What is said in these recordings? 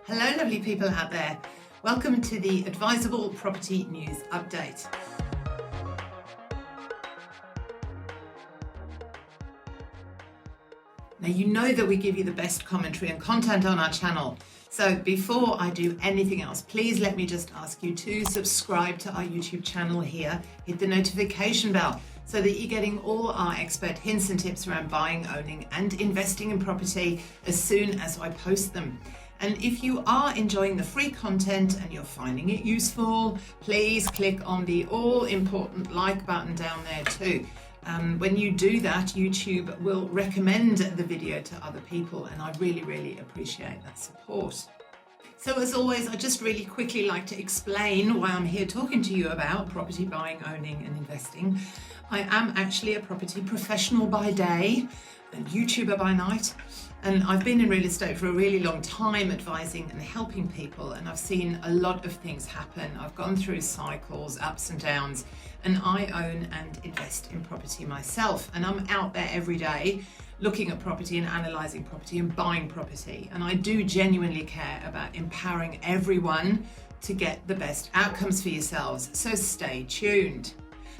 Hello lovely people out there. Welcome to the Advisable Property News Update. Now you know that we give you the best commentary and content on our channel. So before I do anything else, please let me just ask you to subscribe to our YouTube channel here, hit the notification bell so that you're getting all our expert hints and tips around buying, owning and investing in property as soon as I post them. And if you are enjoying the free content and you're finding it useful, please click on the all-important like button down there too. When you do that, YouTube will recommend the video to other people, and I really appreciate that support. So as always, I just really quickly like to explain why I'm here talking to you about property buying, owning and investing. I am actually a property professional by day and YouTuber by night. And I've been in real estate for a really long time, advising and helping people, and I've seen a lot of things happen. I've gone through cycles, ups and downs, and I own and invest in property myself. And I'm out there every day looking at property and analysing property and buying property. And I do genuinely care about empowering everyone to get the best outcomes for yourselves. So stay tuned.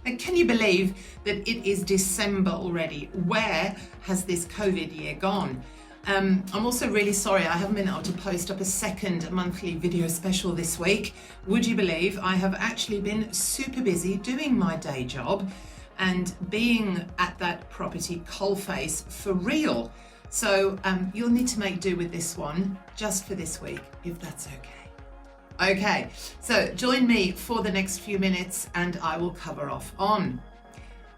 And can you believe that it is December already? Where has this COVID year gone? I'm also really sorry I haven't been able to post up a second monthly video special this week. Would you believe I have actually been super busy doing my day job and being at that property coalface for real. So you'll need to make do with this one just for this week, if that's okay. Okay, so join me for the next few minutes and I will cover off on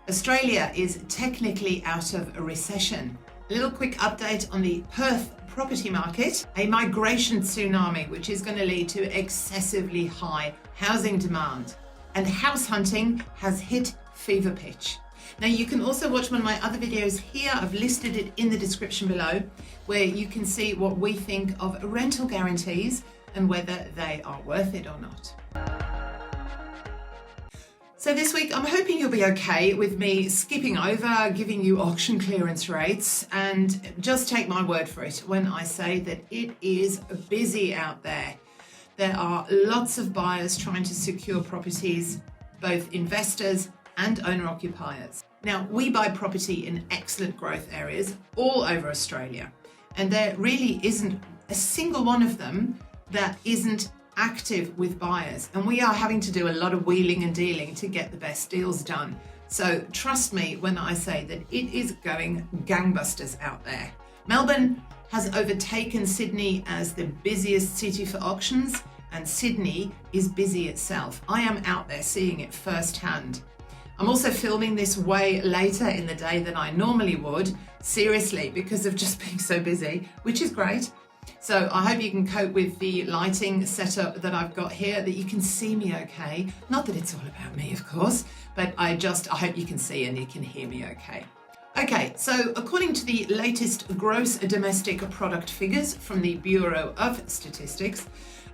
Australia is technically out of a recession. A little quick update on the Perth property market, a migration tsunami which is going to lead to excessively high housing demand, and house hunting has hit fever pitch. Now you can also watch one of my other videos here, I've listed it in the description below, where you can see what we think of rental guarantees and whether they are worth it or not. So this week, I'm hoping you'll be okay with me skipping over, giving you auction clearance rates, and just take my word for it when I say that it is busy out there. There are lots of buyers trying to secure properties, both investors and owner-occupiers. Now, we buy property in excellent growth areas all over Australia, and there really isn't a single one of them that isn't active with buyers, and we are having to do a lot of wheeling and dealing to get the best deals done. So trust me when I say that it is going gangbusters out there. Melbourne has overtaken Sydney as the busiest city for auctions, and Sydney is busy itself. I am out there seeing it firsthand. I'm also filming this way later in the day than I normally would, seriously, because of just being so busy, which is great. So I hope you can cope with the lighting setup that I've got here, that you can see me okay. Not that it's all about me, of course, but I hope you can see and you can hear me okay. Okay, so according to the latest gross domestic product figures from the Bureau of Statistics,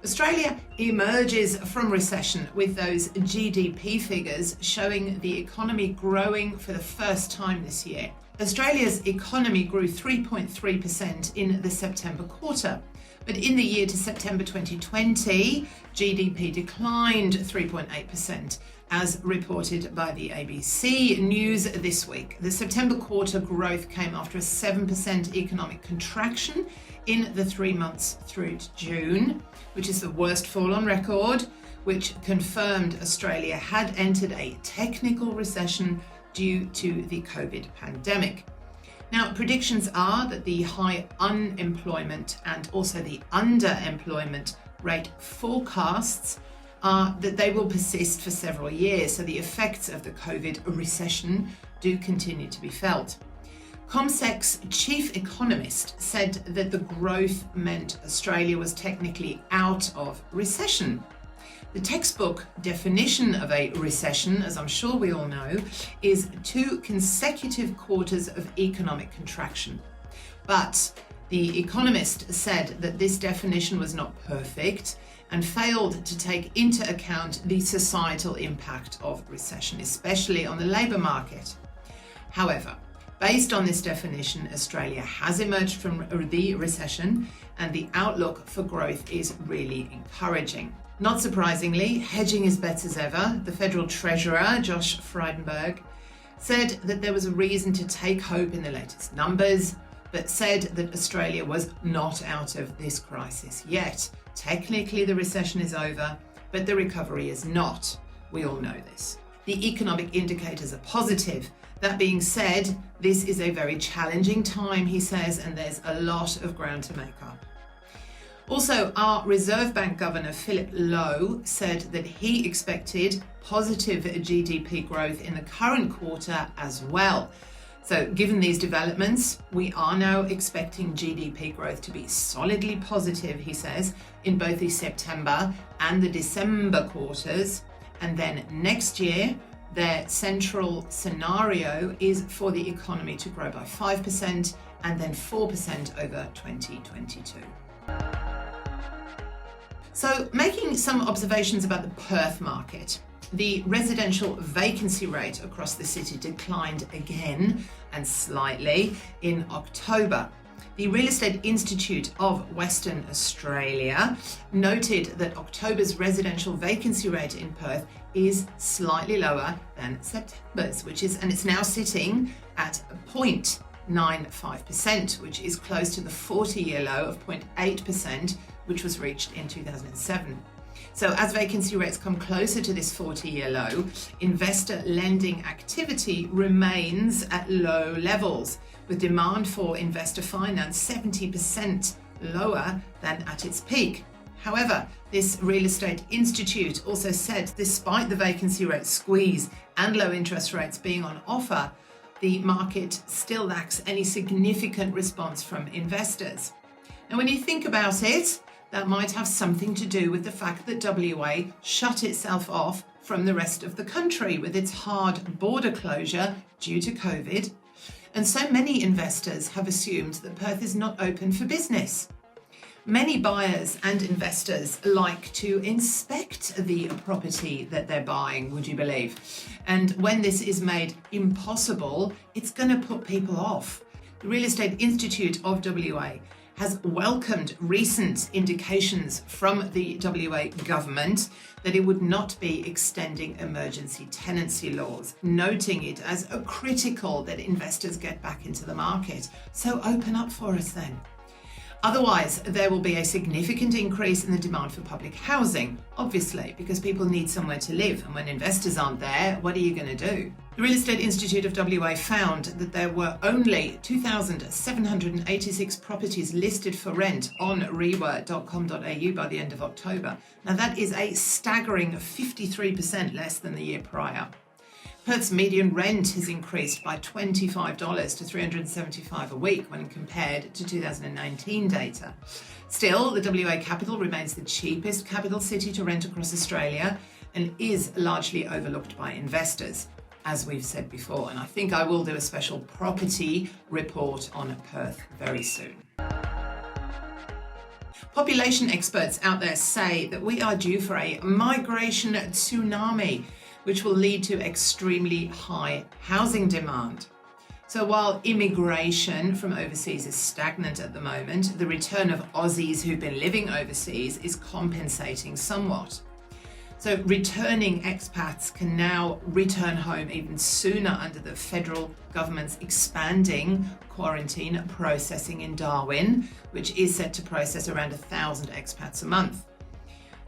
Australia emerges from recession with those GDP figures showing the economy growing for the first time this year. Australia's economy grew 3.3% in the September quarter, but in the year to September 2020, GDP declined 3.8%, as reported by the ABC News this week. The September quarter growth came after a 7% economic contraction in the 3 months through to June, which is the worst fall on record, which confirmed Australia had entered a technical recession due to the COVID pandemic. Now, predictions are that the high unemployment and also the underemployment rate forecasts are that they will persist for several years, so the effects of the COVID recession do continue to be felt. CommSec's chief economist said that the growth meant Australia was technically out of recession. The textbook definition of a recession, as I'm sure we all know, is 2 consecutive quarters of economic contraction. But the economist said that this definition was not perfect and failed to take into account the societal impact of recession, especially on the labour market. However, Based on this definition, Australia has emerged from the recession and the outlook for growth is really encouraging. Not surprisingly, hedging his bets as ever. The Federal Treasurer, Josh Frydenberg, said that there was a reason to take hope in the latest numbers, but said that Australia was not out of this crisis yet. Technically, the recession is over, but the recovery is not. We all know this. The economic indicators are positive. That being said, this is a very challenging time, he says, and there's a lot of ground to make up. Also, our Reserve Bank Governor, Philip Lowe, said that he expected positive GDP growth in the current quarter as well. So, given these developments, we are now expecting GDP growth to be solidly positive, he says, in both the September and the December quarters. And then next year, their central scenario is for the economy to grow by 5% and then 4% over 2022. So, making some observations about the Perth market. The residential vacancy rate across the city declined again and slightly in October. The Real Estate Institute of Western Australia noted that October's residential vacancy rate in Perth is slightly lower than September's, and it's now sitting at 0.95%, which is close to the 40-year low of 0.8%, which was reached in 2007. So as vacancy rates come closer to this 40-year low, investor lending activity remains at low levels, with demand for investor finance 70% lower than at its peak. However, this Real Estate Institute also said despite the vacancy rate squeeze and low interest rates being on offer, the market still lacks any significant response from investors. Now, when you think about it, that might have something to do with the fact that WA shut itself off from the rest of the country with its hard border closure due to COVID. And so many investors have assumed that Perth is not open for business. Many buyers and investors like to inspect the property that they're buying, would you believe? And when this is made impossible, it's going to put people off. The Real Estate Institute of WA has welcomed recent indications from the WA government that it would not be extending emergency tenancy laws, noting it as critical that investors get back into the market. So open up for us then. Otherwise, there will be a significant increase in the demand for public housing, obviously, because people need somewhere to live. And when investors aren't there, what are you going to do? The Real Estate Institute of WA found that there were only 2,786 properties listed for rent on rewa.com.au by the end of October. Now, that is a staggering 53% less than the year prior. Perth's median rent has increased by $25 to $375 a week when compared to 2019 data. Still, the WA capital remains the cheapest capital city to rent across Australia and is largely overlooked by investors, as we've said before. And I think I will do a special property report on Perth very soon. Population experts out there say that we are due for a migration tsunami, which will lead to extremely high housing demand. So while immigration from overseas is stagnant at the moment, the return of Aussies who've been living overseas is compensating somewhat. So returning expats can now return home even sooner under the federal government's expanding quarantine processing in Darwin, which is set to process around 1,000 expats a month.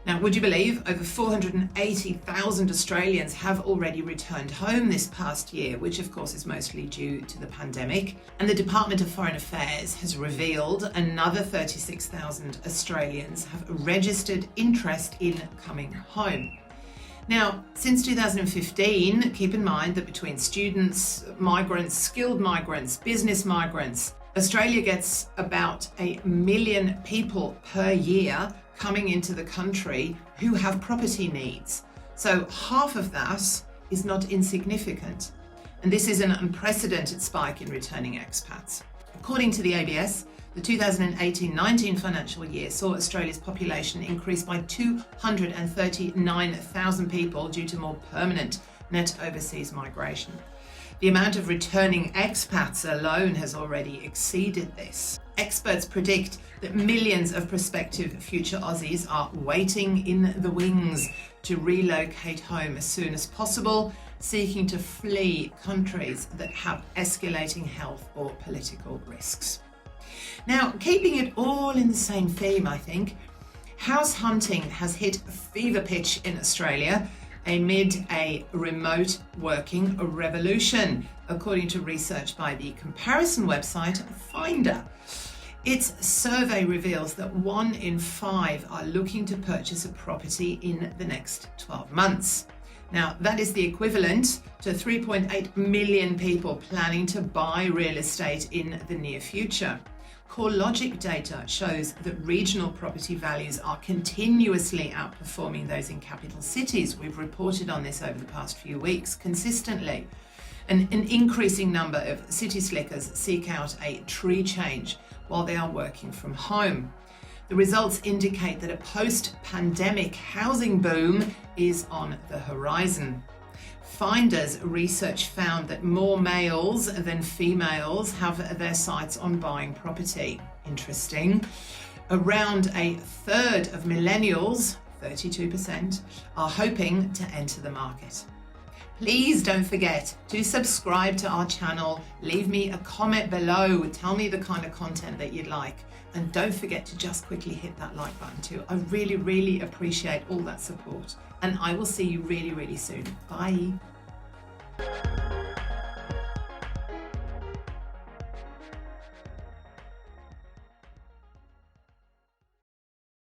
Now, would you believe over 480,000 Australians have already returned home this past year, which of course is mostly due to the pandemic. And the Department of Foreign Affairs has revealed another 36,000 Australians have registered interest in coming home. Now, since 2015, keep in mind that between students, migrants, skilled migrants, business migrants, Australia gets about 1 million people per year coming into the country who have property needs. So half of that is not insignificant. And this is an unprecedented spike in returning expats. According to the ABS, the 2018-19 financial year saw Australia's population increase by 239,000 people due to more permanent net overseas migration. The amount of returning expats alone has already exceeded this. Experts predict that millions of prospective future Aussies are waiting in the wings to relocate home as soon as possible, seeking to flee countries that have escalating health or political risks. Now, keeping it all in the same theme, I think, house hunting has hit fever pitch in Australia amid a remote working revolution, according to research by the comparison website Finder. Its survey reveals that 1 in 5 are looking to purchase a property in the next 12 months. Now, that is the equivalent to 3.8 million people planning to buy real estate in the near future. CoreLogic data shows that regional property values are continuously outperforming those in capital cities. We've reported on this over the past few weeks consistently. An increasing number of city slickers seek out a tree change while they are working from home. The results indicate that a post-pandemic housing boom is on the horizon. Finder's research found that more males than females have their sights on buying property. Interesting. Around a third of millennials, 32%, are hoping to enter the market. Please don't forget to subscribe to our channel, leave me a comment below, tell me the kind of content that you'd like, and don't forget to just quickly hit that like button too. I really, really appreciate all that support, and I will see you really, really soon. Bye.